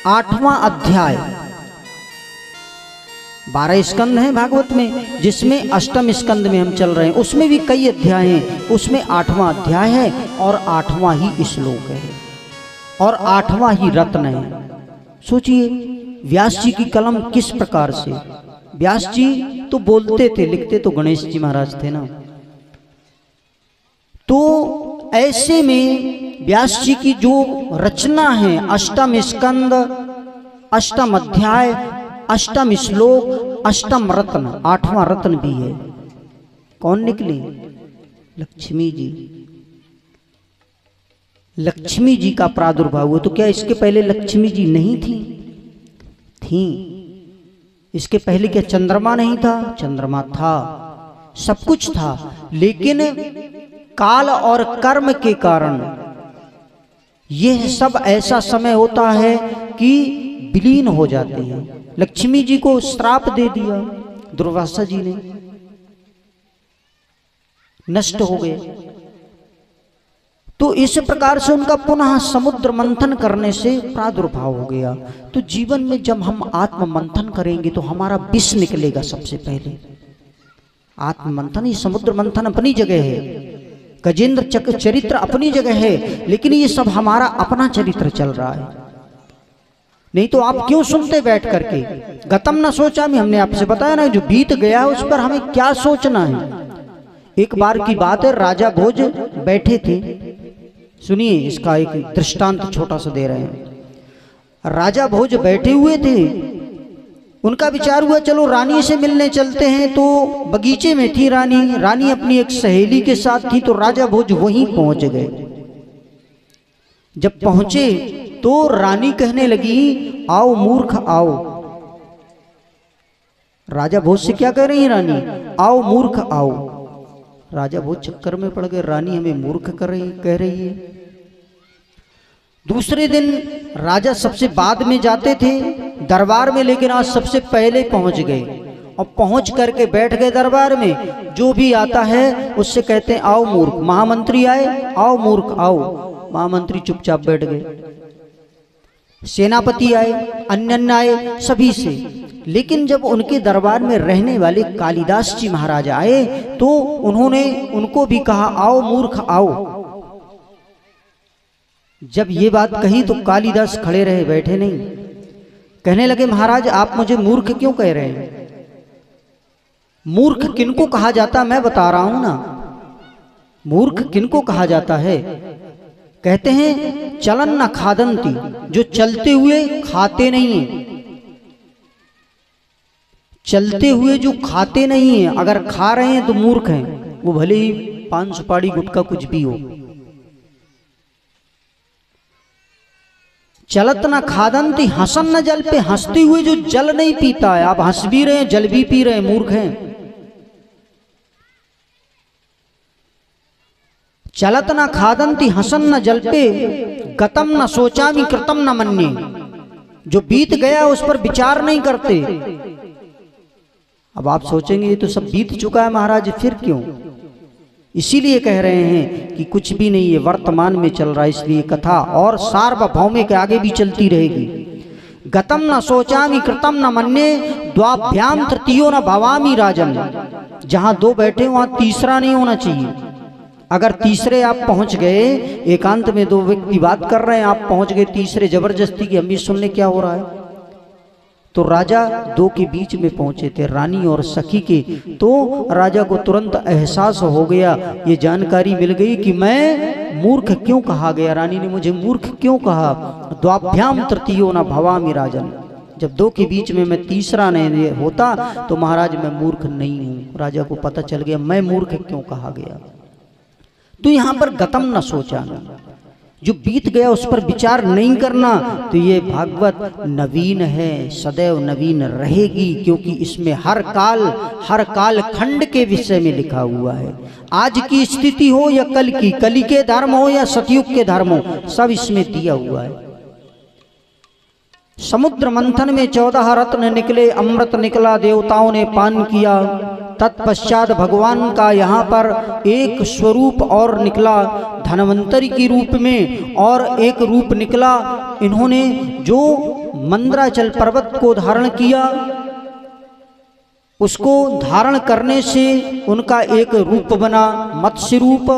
8वां अध्याय। 12 स्कंद हैं भागवत में, जिसमें अष्टम स्कंद में हम चल रहे हैं। उसमें भी कई अध्याय हैं, उसमें 8वां अध्याय है और 8वां ही श्लोक है और 8वां ही रत्न है। सोचिए व्यास जी की कलम किस प्रकार से। व्यास जी तो बोलते थे, लिखते तो गणेश जी महाराज थे ना। तो ऐसे में व्यास जी की जो रचना है, अष्टम स्कंद, अष्टम अध्याय, अष्टम श्लोक, अष्टम रत्न, 8वां रत्न भी है। कौन निकले? लक्ष्मी जी। लक्ष्मी जी का प्रादुर्भाव हुआ। तो क्या इसके पहले लक्ष्मी जी नहीं थी? थी। इसके पहले क्या चंद्रमा नहीं था? चंद्रमा था, सब कुछ था, लेकिन काल और कर्म के कारण यह सब ऐसा समय होता है कि विलीन हो जाते हैं। लक्ष्मी जी को श्राप दे दिया दुर्वासा जी ने, नष्ट हो गए। तो इस प्रकार से उनका पुनः समुद्र मंथन करने से प्रादुर्भाव हो गया। तो जीवन में जब हम आत्म मंथन करेंगे तो हमारा विष निकलेगा सबसे पहले। आत्म मंथन, ये समुद्र मंथन अपनी जगह है, गजेंद्र चरित्र अपनी जगह है, लेकिन ये सब हमारा अपना चरित्र चल रहा है। नहीं तो आप क्यों सुनते बैठ करके? गतम न सोचा में हमने आपसे बताया ना, जो बीत गया है उस पर हमें क्या सोचना है। एक बार की बात है, राजा भोज बैठे थे। सुनिए, इसका एक दृष्टांत छोटा सा दे रहे हैं। राजा भोज बैठे हुए थे, उनका विचार हुआ चलो रानी से मिलने चलते हैं। तो बगीचे में थी रानी, रानी अपनी एक सहेली के साथ थी। तो राजा भोज वहीं पहुंच गए। जब पहुंचे तो रानी कहने लगी, आओ मूर्ख आओ। राजा भोज से क्या कह रही है रानी? आओ मूर्ख आओ। राजा भोज चक्कर में पड़ गए, रानी हमें मूर्ख कह रही है। दूसरे दिन राजा सबसे बाद में जाते थे दरबार में, लेकिन आज सबसे पहले पहुंच गए और पहुंच करके बैठ गए दरबार में। जो भी आता है उससे कहते हैं आओ मूर्ख। महामंत्री आए, आओ मूर्ख आओ। महामंत्री चुपचाप बैठ गए। सेनापति आए, अन्य आए, सभी से। लेकिन जब उनके दरबार में रहने वाले कालिदास जी महाराज आए तो उन्होंने उनको भी कहा आओ मूर्ख आओ। जब ये बात कही तो कालिदास खड़े रहे, बैठे नहीं। कहने लगे, महाराज आप मुझे मूर्ख क्यों कह रहे हैं? मूर्ख किनको कहा जाता मैं बता रहा हूं ना। मूर्ख किनको कहा जाता है? कहते हैं चलन न खादंती, जो चलते हुए खाते नहीं है। चलते हुए जो खाते नहीं है, अगर खा रहे हैं तो मूर्ख हैं, वो भले ही पान सुपारी गुटखा कुछ भी हो। चलत न खादंती हसन न जल पे, हंसते हुए जो जल नहीं पीता है। आप हंस भी रहे हैं, जल भी पी रहे हैं, मूर्ख हैं। चलत न खादंती हसन न जल पे, गतम न सोचामी कृतम न मन्ये, जो बीत गया उस पर विचार नहीं करते। अब आप सोचेंगे ये तो सब बीत चुका है महाराज, फिर क्यों? इसीलिए कह रहे हैं कि कुछ भी नहीं है, वर्तमान में चल रहा है। इसलिए कथा और सार्वभौमिक आगे भी चलती रहेगी। गतम न सोचामी कृतम न मन्ये, द्वाभ्याम तृतीयो न भवामी राजन। जहां दो बैठे वहां तीसरा नहीं होना चाहिए। अगर तीसरे आप पहुंच गए, एकांत में दो व्यक्ति बात कर रहे हैं, आप पहुंच गए तीसरे जबरदस्ती की, हम भी सुन ले क्या हो रहा है। तो राजा दो के बीच में पहुंचे थे, रानी और सखी के। तो राजा को तुरंत एहसास हो गया, ये जानकारी मिल गई कि मैं मूर्ख क्यों कहा गया। रानी ने मुझे मूर्ख क्यों कहा? द्वाभ्याम तृतीयो न भवामि राजन। जब दो के बीच में मैं तीसरा नहीं होता तो महाराज मैं मूर्ख नहीं हूं। राजा को पता चल गया मैं मूर्ख क्यों कहा गया। तो यहां पर गतम न सोचा, जो बीत गया उस पर विचार नहीं करना। तो ये भागवत नवीन है, सदैव नवीन रहेगी, क्योंकि इसमें हर काल खंड के विषय में लिखा हुआ है। आज की स्थिति हो या कल की, कली के धर्म हो या सतयुग के धर्म हो, सब इसमें दिया हुआ है। समुद्र मंथन में 14 रत्न निकले, अमृत निकला, देवताओं ने पान किया। तत्पश्चात भगवान का यहाँ पर एक स्वरूप और निकला धन्वंतरि के रूप में, और एक रूप निकला इन्होंने जो मंदराचल पर्वत को धारण किया, उसको धारण करने से उनका एक रूप बना मत्स्य रूप,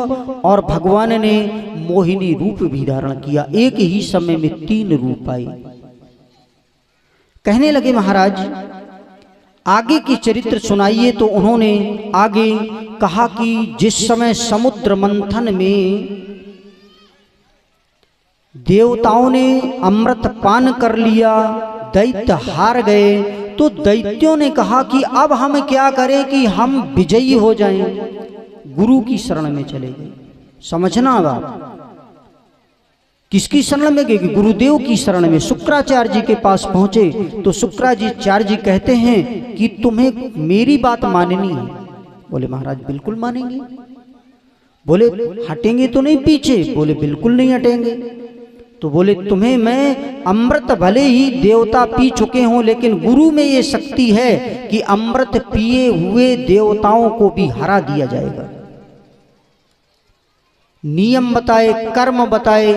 और भगवान ने मोहिनी रूप भी धारण किया। एक ही समय में 3 रूप आए। कहने लगे महाराज आगे की चरित्र सुनाइए। तो उन्होंने आगे कहा कि जिस समय समुद्र मंथन में देवताओं ने अमृत पान कर लिया, दैत्य हार गए, तो दैत्यों ने कहा कि अब हम क्या करें कि हम विजयी हो जाएं। गुरु की शरण में चले गए। समझना अब किसकी शरण में गए? गुरुदेव की शरण में। शुक्राचार्य जी के पास पहुंचे तो शुक्राचार्य जी कहते हैं कि तुम्हें मेरी बात माननी है। बोले महाराज बिल्कुल मानेंगे। बोले हटेंगे तो नहीं पीछे? बोले बिल्कुल नहीं हटेंगे। तो बोले तुम्हें मैं अमृत भले ही देवता पी चुके हों, लेकिन गुरु में ये शक्ति है कि अमृत पिए हुए देवताओं को भी हरा दिया जाएगा। नियम बताए, कर्म बताए,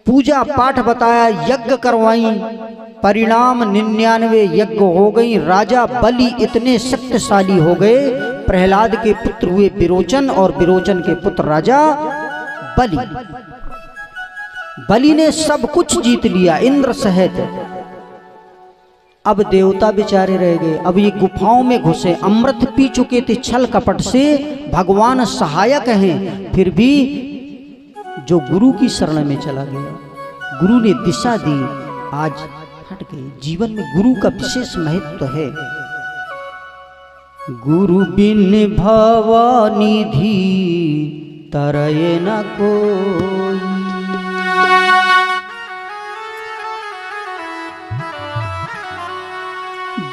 पूजा पाठ बताया, यज्ञ करवाई, परिणाम 99 यज्ञ हो गई। राजा बलि इतने शक्तिशाली हो गए, प्रहलाद के पुत्र हुए विरोचन और विरोचन के पुत्र राजा बलि। बलि ने सब कुछ जीत लिया इंद्र सहित। अब देवता बेचारे रह गए। अब ये गुफाओं में घुसे, अमृत पी चुके थे छल कपट से, भगवान सहायक हैं, फिर भी जो गुरु की शरण में चला गया, गुरु ने दिशा दी, आज हट गए। जीवन में गुरु का विशेष महत्व है। गुरु बिन भवनिधि तरय न कोई,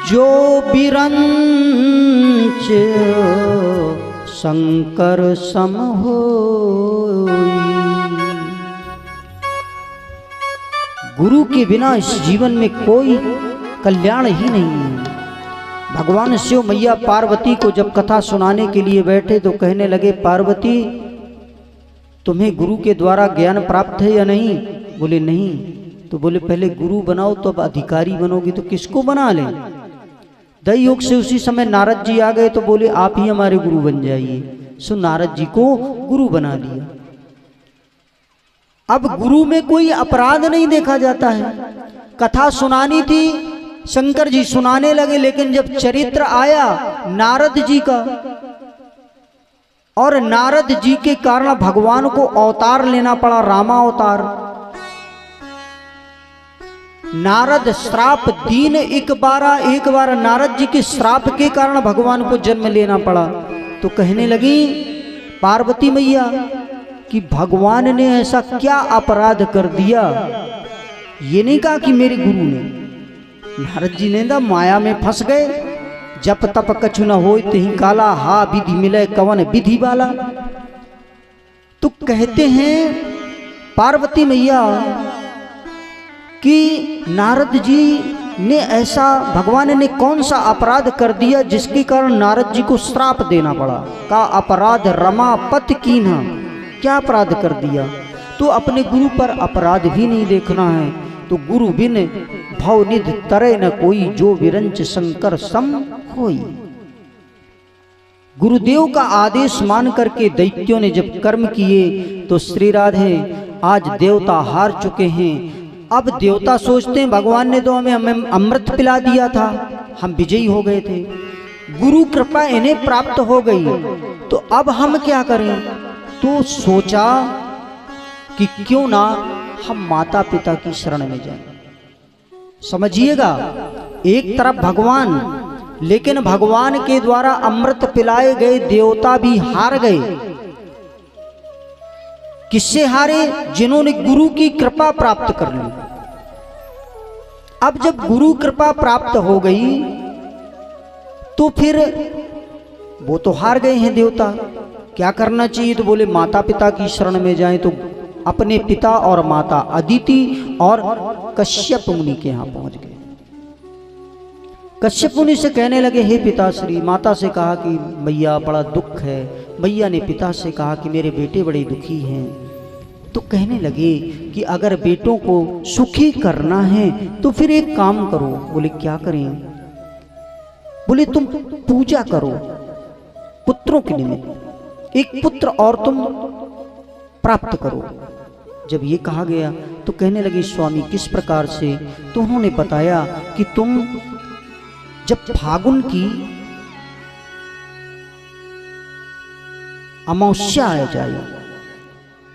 जो बिरंच शंकर सम होई। गुरु के बिना इस जीवन में कोई कल्याण ही नहीं है। भगवान शिव मैया पार्वती को जब कथा सुनाने के लिए बैठे तो कहने लगे पार्वती तुम्हें गुरु के द्वारा ज्ञान प्राप्त है या नहीं? बोले नहीं। तो बोले पहले गुरु बनाओ तो अब अधिकारी बनोगी, तो किसको बना ले? दैयोग से उसी समय नारद जी आ गए तो बोले आप ही हमारे गुरु बन जाइए। सो नारद जी को गुरु बना लिया। अब गुरु में कोई अपराध नहीं देखा जाता है। कथा सुनानी थी, शंकर जी सुनाने लगे, लेकिन जब चरित्र आया नारद जी का, और नारद जी के कारण भगवान को अवतार लेना पड़ा, रामावतार। नारद श्राप दीन एक बार नारद जी के श्राप के कारण भगवान को जन्म लेना पड़ा। तो कहने लगी पार्वती मैया कि भगवान ने ऐसा क्या अपराध कर दिया। ये नहीं कहा कि मेरे गुरु ने। नारद जी ने माया में फंस गए। जप तप कछु न होय तिहि काला, हा विधि मिले कवन विधि वाला। तो कहते हैं पार्वती मैया कि नारद जी ने ऐसा, भगवान ने कौन सा अपराध कर दिया जिसके कारण नारद जी को श्राप देना पड़ा। का अपराध रमापति कीन्हा, क्या अपराध कर दिया? तो अपने गुरु पर अपराध भी नहीं देखना है। तो गुरु बिन भवनिधि तरय न कोई, जो विरंच शंकर सम होई। गुरुदेव का आदेश मान करके दैत्यों ने जब कर्म किए तो श्री राधे आज देवता हार चुके हैं। अब देवता सोचते हैं भगवान ने तो हमें अमृत पिला दिया था, हम विजयी हो गए थे, गुरु कृपा इन्हें प्राप्त हो गई, तो अब हम क्या करें? तो सोचा कि क्यों ना हम माता पिता की शरण में जाएं। समझिएगा, एक तरफ भगवान, लेकिन भगवान के द्वारा अमृत पिलाए गए देवता भी हार गए। किससे हारे? जिन्होंने गुरु की कृपा प्राप्त कर ली। अब जब गुरु कृपा प्राप्त हो गई तो फिर वो तो हार गए हैं देवता, क्या करना चाहिए? तो बोले माता पिता की शरण में जाएं। तो अपने पिता और माता अदिति और कश्यप मुनि के यहां पहुंच गए। कश्यप मुनि से कहने लगे, हे पिताश्री। माता से कहा कि मैया बड़ा दुख है। मैया ने पिता से कहा कि मेरे बेटे बड़े दुखी हैं। तो कहने लगे कि अगर बेटों को सुखी करना है तो फिर एक काम करो। बोले क्या करें? बोले तुम पूजा करो पुत्रों के निमित्त, एक पुत्र और तुम प्राप्त करो। जब ये कहा गया तो कहने लगे, स्वामी किस प्रकार से? तो उन्होंने बताया कि तुम जब फागुन की अमावस्या आ जाए,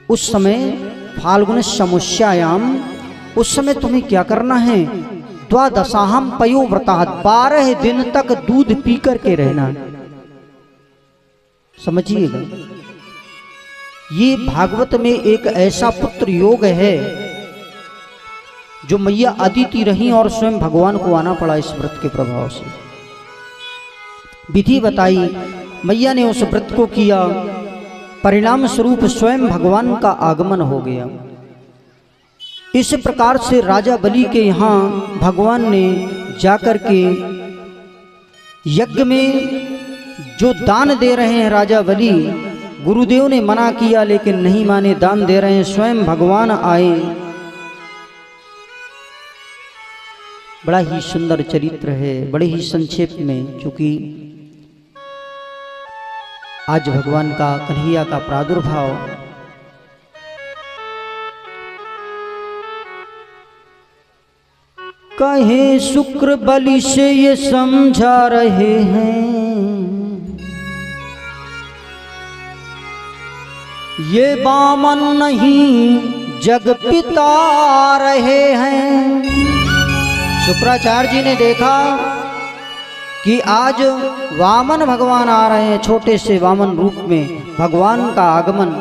उस समय फाल्गुन समुष्यायाम, उस समय तुम्हें क्या करना है? द्वादशाहम पयोव्रता, 12 दिन तक दूध पी करके रहना। समझिएगा, ये भागवत में एक ऐसा पुत्र योग है जो मैया अदिति रही और स्वयं भगवान को आना पड़ा इस व्रत के प्रभाव से। विधि बताई, मैया ने उस व्रत को किया, परिणाम स्वरूप स्वयं भगवान का आगमन हो गया। इस प्रकार से राजा बलि के यहाँ भगवान ने जाकर के यज्ञ में जो दान दे रहे हैं राजा बलि, गुरुदेव ने मना किया लेकिन नहीं माने, दान दे रहे हैं। स्वयं भगवान आए। बड़ा ही सुंदर चरित्र है, बड़े ही संक्षेप में, क्योंकि आज भगवान का, कन्हैया का प्रादुर्भाव। कहे शुक्र बलि से ये समझा रहे हैं, ये वामन नहीं जग पिता रहे हैं। शुक्राचार्य जी ने देखा कि आज वामन भगवान आ रहे हैं, छोटे से वामन रूप में भगवान का आगमन।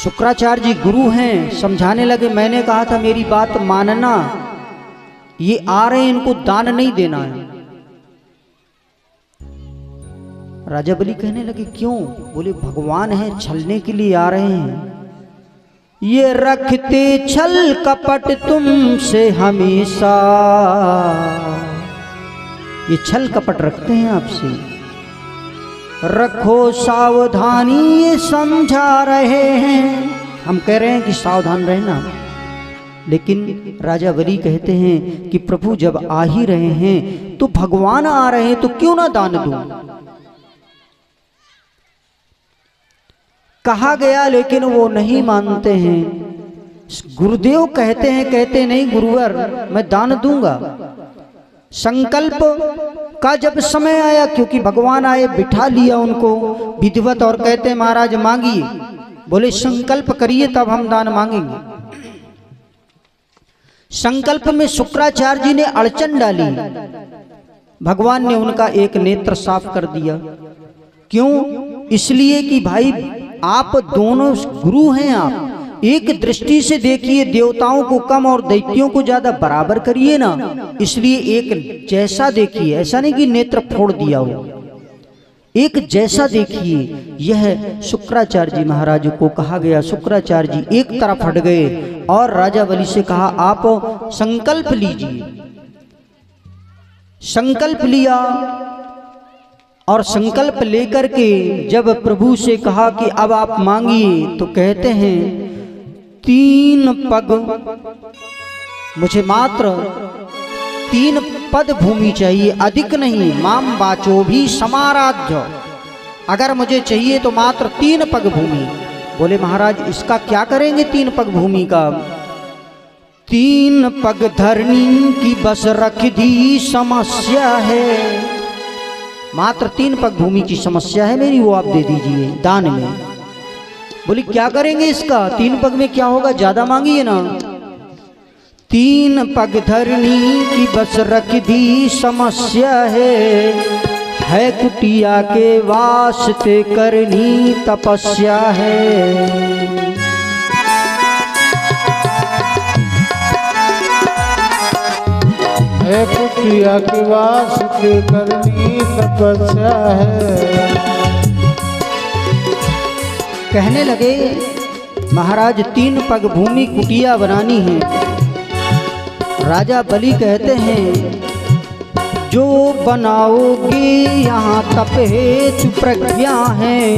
शुक्राचार्य जी गुरु हैं, समझाने लगे, मैंने कहा था मेरी बात मानना, ये आ रहे हैं, इनको दान नहीं देना है। राजा बलि कहने लगे, क्यों? बोले भगवान है, छलने के लिए आ रहे हैं। ये रखते छल कपट तुमसे हमेशा, ये छल कपट रखते हैं आपसे, रखो सावधानी, ये समझा रहे हैं। हम कह रहे हैं कि सावधान रहना, लेकिन राजा बलि कहते हैं कि प्रभु जब आ ही रहे हैं तो भगवान आ रहे हैं तो क्यों ना दान दूं। कहा गया लेकिन वो नहीं मानते हैं। गुरुदेव कहते हैं, कहते नहीं गुरुवर मैं दान दूंगा। संकल्प का जब समय आया, क्योंकि भगवान आए, बिठा लिया उनको विधिवत और कहते हैं महाराज मांगिए। बोले संकल्प करिए तब हम दान मांगेंगे। संकल्प में शुक्राचार्य जी ने अड़चन डाली, भगवान ने उनका एक नेत्र साफ कर दिया। क्यों? इसलिए कि भाई आप दोनों गुरु हैं, आप एक दृष्टि से देखिए, देवताओं को कम और दैत्यों को ज्यादा बराबर करिए ना, इसलिए एक जैसा देखिए, ऐसा नहीं कि नेत्र फोड़ दिया हो, एक जैसा देखिए। यह शुक्राचार्य जी महाराज को कहा गया। शुक्राचार्य जी एक तरफ हट गए और राजा बलि से कहा आप संकल्प लीजिए। संकल्प लिया और संकल्प लेकर के जब प्रभु से कहा कि अब आप मांगिए, तो कहते हैं 3 पग, मुझे मात्र 3 पद भूमि चाहिए, अधिक नहीं। माम वाचो भी समाराध्य, अगर मुझे चाहिए तो मात्र 3 पग भूमि। बोले महाराज इसका क्या करेंगे 3 पग भूमि का? 3 पग धरनी की बस रख दी समस्या है, मात्र 3 पग भूमि की समस्या है मेरी, वो आप दे दीजिए दान में। बोले क्या करेंगे इसका? 3 पग में क्या होगा, ज्यादा मांगिए ना। 3 पग धरनी की बस रख दी समस्या है कुटिया के वास्ते करनी तपस्या है। कुटिया के वास्ते करनी तपस्या है। कहने लगे महाराज 3 पग भूमि कुटिया बनानी है राजा बलि कहते हैं जो बनाओगे यहाँ तप हेतु प्रज्ञा है,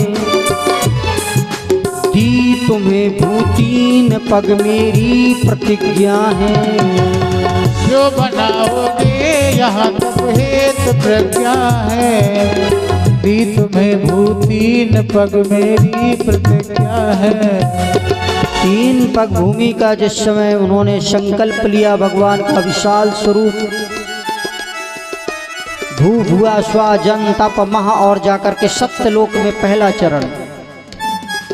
दी तुम्हें भूतीन पग मेरी प्रतिज्ञा है। जो बनाओगे यहाँ तप हेतु प्रज्ञा है, दी तुम्हें भूतीन पग मेरी प्रतिज्ञा है। 3 पग भूमि का जिस समय उन्होंने संकल्प लिया भगवान का विशाल स्वरूप, भू भुआ स्वा जन तप महा और जाकर के सत्यलोक में पहला चरण,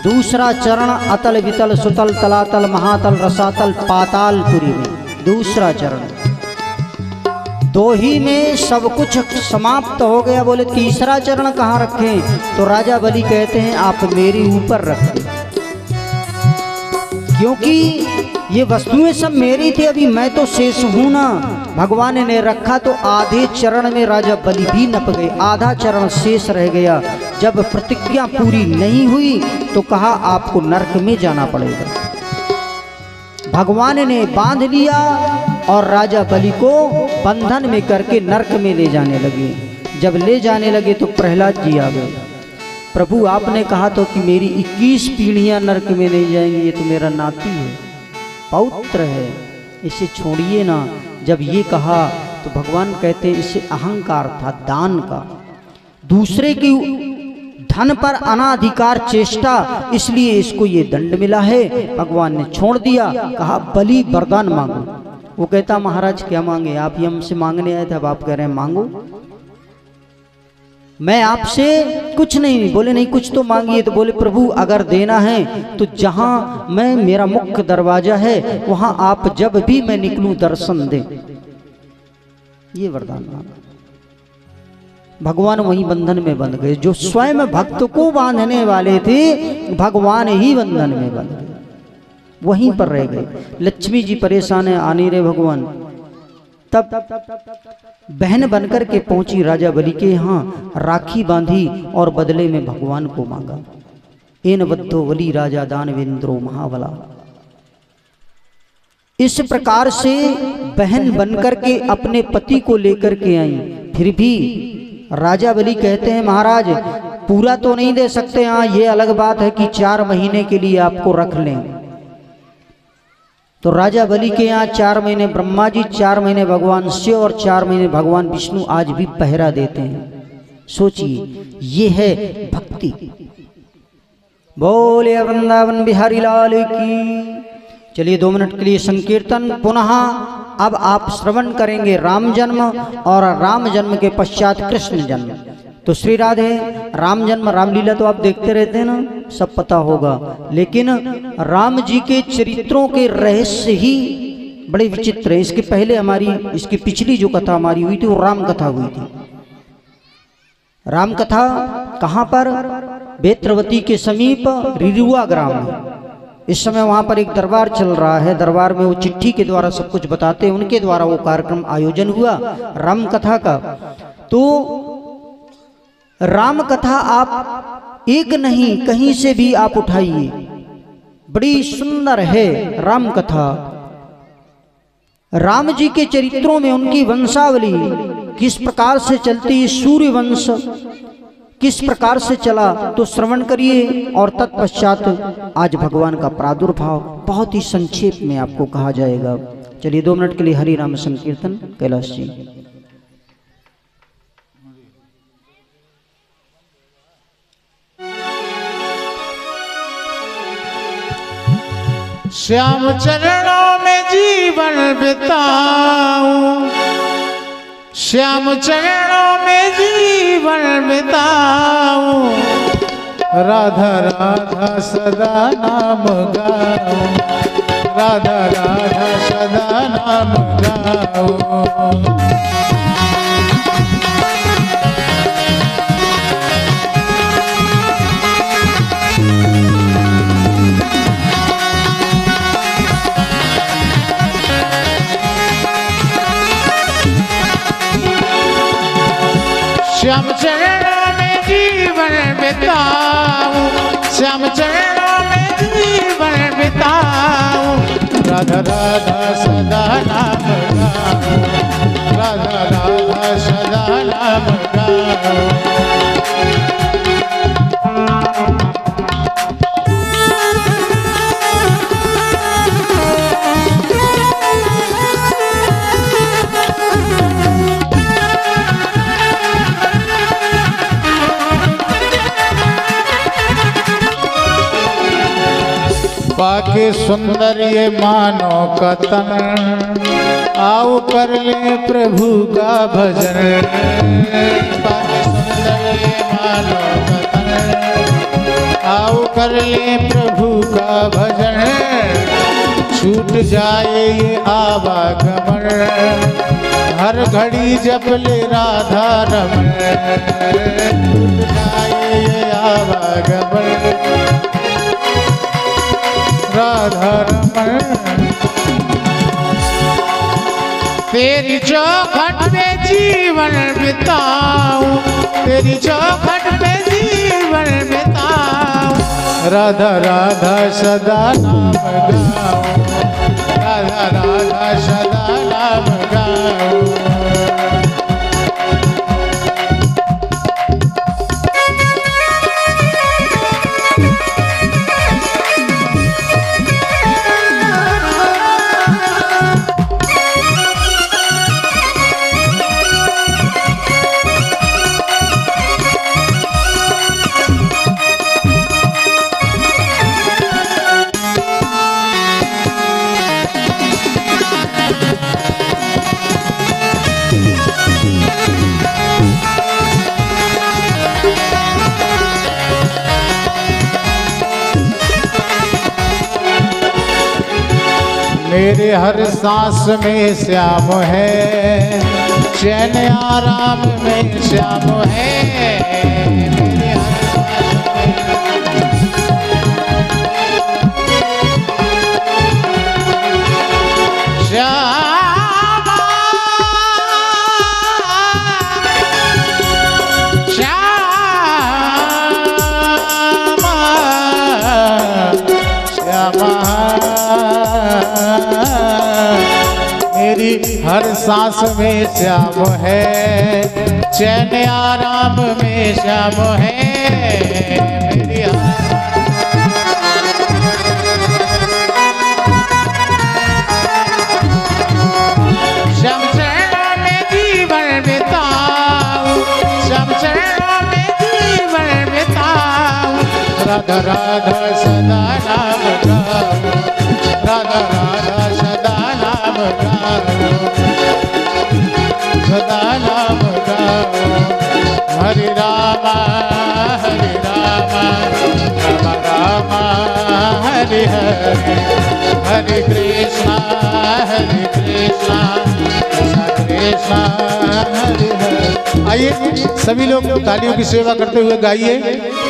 दूसरा चरण अतल वितल सुतल तलातल महातल रसातल पातालपुरी में दूसरा चरण, 2 ही में सब कुछ समाप्त हो गया। बोले तीसरा चरण कहाँ रखें? तो राजा बलि कहते हैं आप मेरे ऊपर रख दें, क्योंकि ये वस्तुएं सब मेरी थी, अभी मैं तो शेष हूं ना। भगवान ने रखा तो आधे चरण में राजा बलि भी नप गए, आधा चरण शेष रह गया। जब प्रतिज्ञा पूरी नहीं हुई तो कहा आपको नरक में जाना पड़ेगा। भगवान ने बांध लिया और राजा बलि को बंधन में करके नरक में ले जाने लगे। जब ले जाने लगे तो प्रहलाद जी आ गए। प्रभु आपने कहा तो कि मेरी 21 पीढ़ियां नरक में नहीं जाएंगी, ये तो मेरा नाती है, पौत्र है, इसे छोड़िए ना। जब ये कहा तो भगवान कहते इसे अहंकार था दान का, दूसरे की धन पर अनाधिकार चेष्टा, इसलिए इसको ये दंड मिला है। भगवान ने छोड़ दिया, कहा बलि वरदान मांगो। वो कहता महाराज क्या मांगे? आप ही हमसे मांगने आए थे, अब आप कह रहे हैं मांगो। मैं आपसे कुछ नहीं, बोले नहीं कुछ तो मांगिए। तो बोले प्रभु अगर देना है तो जहां मैं मेरा मुख्य दरवाजा है वहां आप जब भी मैं निकलूं दर्शन दे, ये वरदान मांगा। भगवान वही बंधन में बंध गए, जो स्वयं भक्त को बांधने वाले थे भगवान ही बंधन में बंध गए, वहीं पर रह गए। लक्ष्मी जी परेशान है, आने रे भगवान। तब बहन बनकर के पहुंची राजा बलि के यहाँ, राखी बांधी और बदले में भगवान को मांगा। एन बद्धो बलि राजा दानवेंद्रो महाबला। इस प्रकार से बहन बनकर के अपने पति को लेकर के आई। फिर भी राजा बलि कहते हैं महाराज पूरा तो नहीं दे सकते, हाँ ये अलग बात है कि 4 महीने के लिए आपको रख लें। तो राजा बलि के यहाँ 4 महीने ब्रह्मा जी, 4 महीने भगवान शिव और 4 महीने भगवान विष्णु आज भी पहरा देते हैं। सोचिए ये है भक्ति। बोले वृंदावन बिहारी लाल की। चलिए 2 मिनट के लिए संकीर्तन। पुनः अब आप श्रवण करेंगे राम जन्म और राम जन्म के पश्चात कृष्ण जन्म। तो श्री राधे राम जन्म रामलीला तो आप देखते रहते हैं ना, सब पता होगा, लेकिन राम जी के चरित्रों के रहस्य ही बड़े विचित्र है। इसके पहले इसकी पिछली जो कथा हमारी हुई थी वो राम कथा हुई थी। राम कथा कहाँ पर? बेत्रवती के समीप रिरुआ ग्राम में। इस समय वहाँ पर एक दरबार चल रहा है, दरबार में वो चिट्ठी के द्वारा सब कुछ बताते हैं, उनके द्वारा वो कार्यक्रम आयोजन हुआ राम कथा का। तो राम कथा आप एक नहीं कहीं से भी आप उठाइए, बड़ी सुंदर है राम कथा। राम जी के चरित्रों में उनकी वंशावली किस प्रकार से चलती, सूर्य वंश किस प्रकार से चला, तो श्रवण करिए। और तत्पश्चात आज भगवान का प्रादुर्भाव बहुत ही संक्षेप में आपको कहा जाएगा। चलिए 2 मिनट के लिए हरि नाम संकीर्तन। कैलाश जी। श्याम चरणों में जीवन बिताऊं, श्याम चरणों में जीवन बिताऊं, राधा राधा सदा नाम गाऊं, राधा राधा सदा नाम गाऊं। श्याम चरणों में जीवन बिताऊं, श्याम चरणों में जीवन बिताऊं, राधा राधा सदा नाम गाऊं। बाके सुंदर ये मानो कतन, आओ कर ले प्रभु का भजन। बाके सुंदर ये मानो कतन, आओ कर ले प्रभु का भजन। छूट जाए ये आवागमन, हर घड़ी जप ले राधा रमण। छूट जाए ये आवागमन, राधा रमण। तेरी चौखट पे जीवन बिताऊं, तेरी चौखट पे जीवन बिताऊं। राधा राधा सदा नाम गाऊं, राधा राधा सदा नाम गाऊं। मेरे हर सांस में श्याम है, चैन आराम में श्याम है। मेरे हर श्याम श्याम मेरी हर सांस में श्याम है, चैन आराम में श्याम है। मेरी श्याम चरणों में जीवन बिताऊं, श्याम चरणों में जीवन बिताऊं। राधा राधा सदा नाम गाऊं, राधा राधा सदा नाम गाऊं, सदा नाम गाऊं। हरे रामा राम राम हरे हरे, हरे कृष्णा कृष्णा कृष्णा हरे हरे। आइए सभी लोग तालियों की सेवा करते हुए गाइए।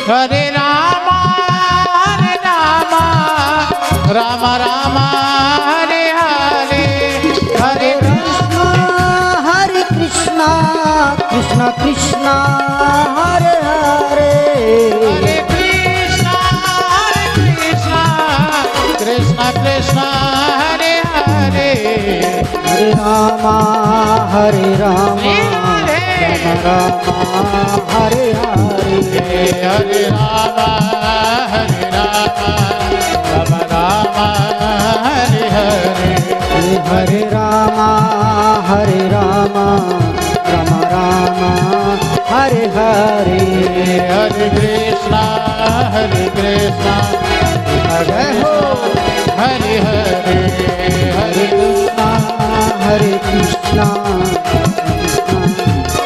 हरे रामा राम राम हरे हरे, हरे कृष्णा कृष्णा कृष्णा हरे हरे, हरे कृष्णा कृष्णा कृष्णा हरे हरे। हरे रामा राम राम हरे हरे, हरे रामा राम राम हरे हरे। हरे रामा राम राम हरे हरे, हरे कृष्णा कृष्णा जय हो। हरे हरे, हरे कृष्णा हरे कृष्णा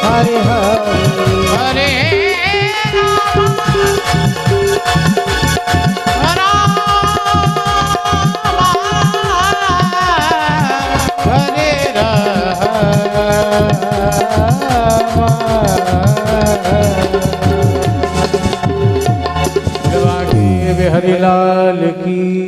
हरे हरे, हरे हरिलाल की।